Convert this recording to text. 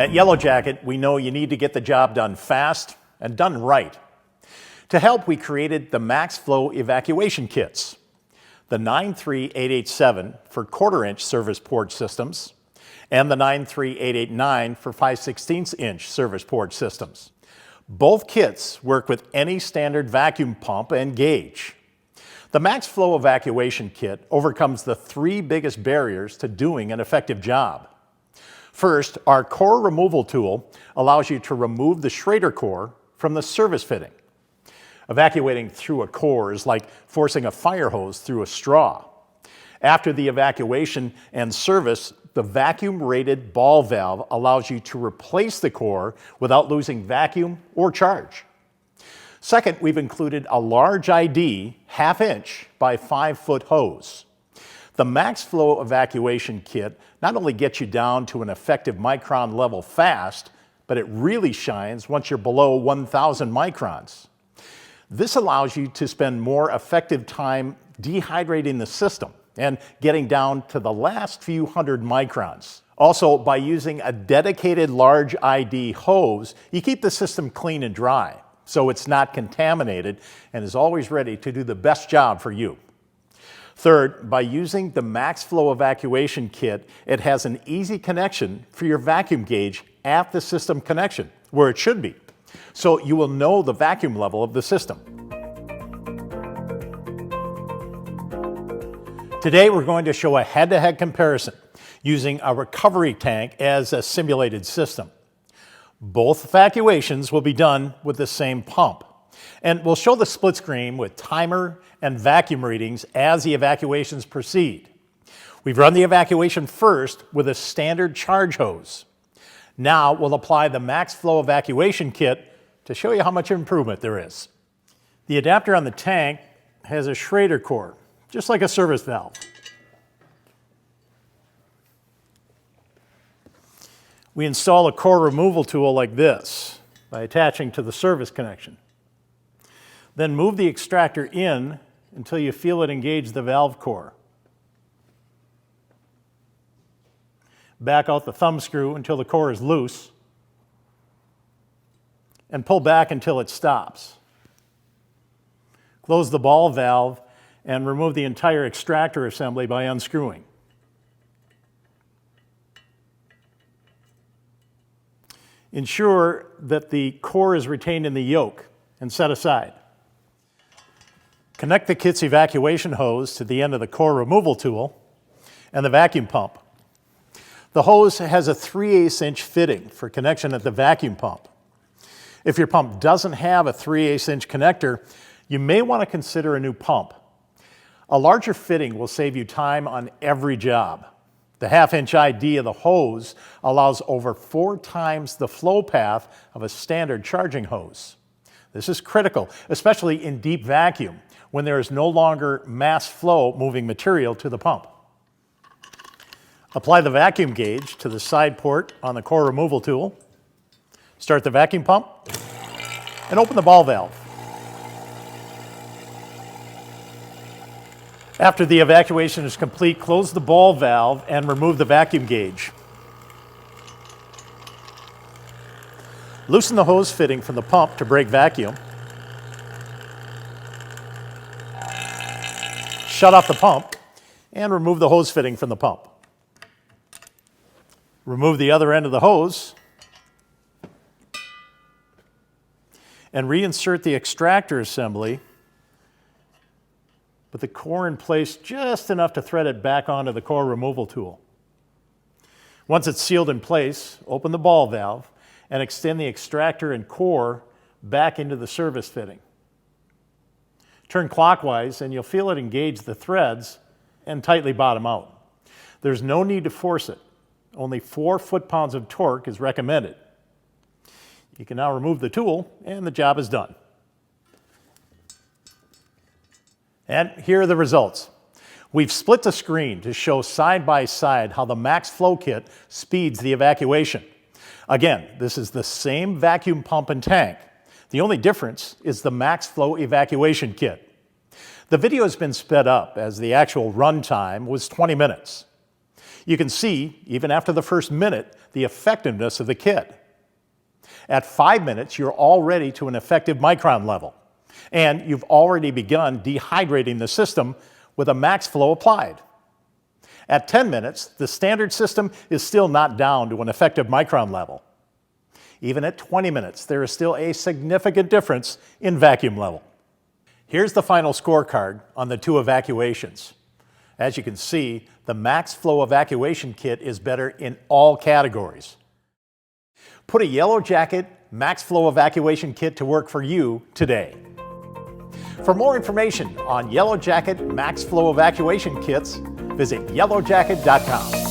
At Yellow Jacket, we know you need to get the job done fast and done right. To help, we created the MaxFlow Evacuation Kits, the 93887 for quarter-inch service port systems, and the 93889 for 5/16-inch service port systems. Both kits work with any standard vacuum pump and gauge. The MaxFlow Evacuation Kit overcomes the three biggest barriers to doing an effective job. First, our core removal tool allows you to remove the Schrader core from the service fitting. Evacuating through a core is like forcing a fire hose through a straw. After the evacuation and service, the vacuum-rated ball valve allows you to replace the core without losing vacuum or charge. Second, we've included a large ID 1/2 inch by 5 foot hose. The MaxFlow Evacuation Kit not only gets you down to an effective micron level fast, but it really shines once you're below 1,000 microns. This allows you to spend more effective time dehydrating the system and getting down to the last few hundred microns. Also, by using a dedicated large ID hose, you keep the system clean and dry, so it's not contaminated and is always ready to do the best job for you. Third, by using the MaxFlow Evacuation Kit, it has an easy connection for your vacuum gauge at the system connection, where it should be, so you will know the vacuum level of the system. Today we're going to show a head-to-head comparison using a recovery tank as a simulated system. Both evacuations will be done with the same pump. And we'll show the split screen with timer and vacuum readings as the evacuations proceed. We've run the evacuation first with a standard charge hose. Now we'll apply the MaxFlow Evacuation Kit to show you how much improvement there is. The adapter on the tank has a Schrader core, just like a service valve. We install a core removal tool like this by attaching to the service connection. Then move the extractor in until you feel it engage the valve core. Back out the thumb screw until the core is loose, and pull back until it stops. Close the ball valve and remove the entire extractor assembly by unscrewing. Ensure that the core is retained in the yoke and set aside. Connect the kit's evacuation hose to the end of the core removal tool and the vacuum pump. The hose has a 3/8 inch fitting for connection at the vacuum pump. If your pump doesn't have a 3/8 inch connector, you may want to consider a new pump. A larger fitting will save you time on every job. The 1/2 inch ID of the hose allows over 4 times the flow path of a standard charging hose. This is critical, especially in deep vacuum, when there is no longer mass flow moving material to the pump. Apply the vacuum gauge to the side port on the core removal tool. Start the vacuum pump and open the ball valve. After the evacuation is complete, close the ball valve and remove the vacuum gauge. Loosen the hose fitting from the pump to break vacuum. Shut off the pump and remove the hose fitting from the pump. Remove the other end of the hose and reinsert the extractor assembly with the core in place just enough to thread it back onto the core removal tool. Once it's sealed in place, open the ball valve and extend the extractor and core back into the service fitting. Turn clockwise and you'll feel it engage the threads and tightly bottom out. There's no need to force it. Only 4 foot-pounds of torque is recommended. You can now remove the tool and the job is done. And here are the results. We've split the screen to show side by side how the MaxFlow kit speeds the evacuation. Again, this is the same vacuum pump and tank. The only difference is the MaxFlow Evacuation Kit. The video has been sped up as the actual run time was 20 minutes. You can see, even after the first minute, the effectiveness of the kit. At 5 minutes, you're already to an effective micron level, and you've already begun dehydrating the system with a MaxFlow applied. At 10 minutes, the standard system is still not down to an effective micron level. Even at 20 minutes, there is still a significant difference in vacuum level. Here's the final scorecard on the 2 evacuations. As you can see, the MaxFlow Evacuation Kit is better in all categories. Put a Yellow Jacket MaxFlow Evacuation Kit to work for you today. For more information on Yellow Jacket MaxFlow Evacuation Kits, visit yellowjacket.com.